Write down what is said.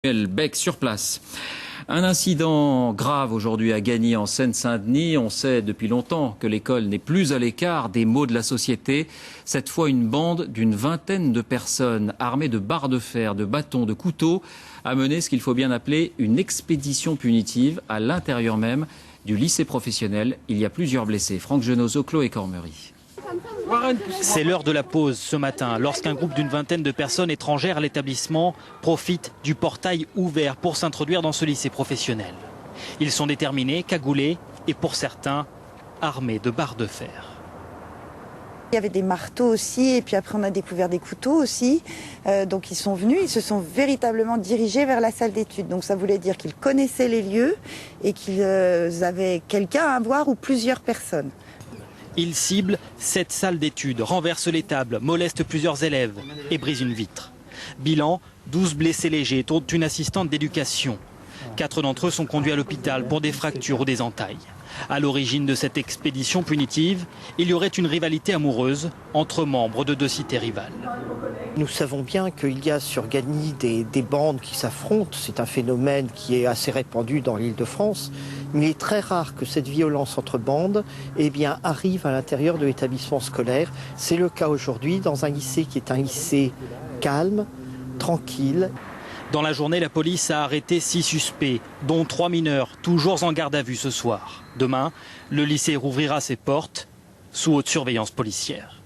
Bec sur place. Un incident grave aujourd'hui à Gagny en Seine-Saint-Denis. On sait depuis longtemps que l'école n'est plus à l'écart des maux de la société. Cette fois, une bande d'une vingtaine de personnes armées de barres de fer, de bâtons, de couteaux a mené ce qu'il faut bien appeler une expédition punitive à l'intérieur même du lycée professionnel. Il y a plusieurs blessés. Franck Genozo, Chloé Cormery. C'est l'heure de la pause ce matin, lorsqu'un groupe d'une vingtaine de personnes étrangères à l'établissement profite du portail ouvert pour s'introduire dans ce lycée professionnel. Ils sont déterminés, cagoulés et pour certains, armés de barres de fer. Il y avait des marteaux aussi et puis après on a découvert des couteaux aussi. Donc ils sont venus, ils se sont véritablement dirigés vers la salle d'études. Donc ça voulait dire qu'ils connaissaient les lieux et qu'ils avaient quelqu'un à voir ou plusieurs personnes. Ils ciblent cette salle d'études, renversent les tables, molestent plusieurs élèves et brisent une vitre. Bilan, 12 blessés légers, dont une assistante d'éducation. 4 d'entre eux sont conduits à l'hôpital pour des fractures ou des entailles. À l'origine de cette expédition punitive, il y aurait une rivalité amoureuse entre membres de deux cités rivales. Nous savons bien qu'il y a sur Gagny des bandes qui s'affrontent. C'est un phénomène qui est assez répandu dans l'Île-de-France. Mais il est très rare que cette violence entre bandes arrive à l'intérieur de l'établissement scolaire. C'est le cas aujourd'hui dans un lycée qui est un lycée calme, tranquille. Dans la journée, la police a arrêté 6 suspects, dont 3 mineurs, toujours en garde à vue ce soir. Demain, le lycée rouvrira ses portes sous haute surveillance policière.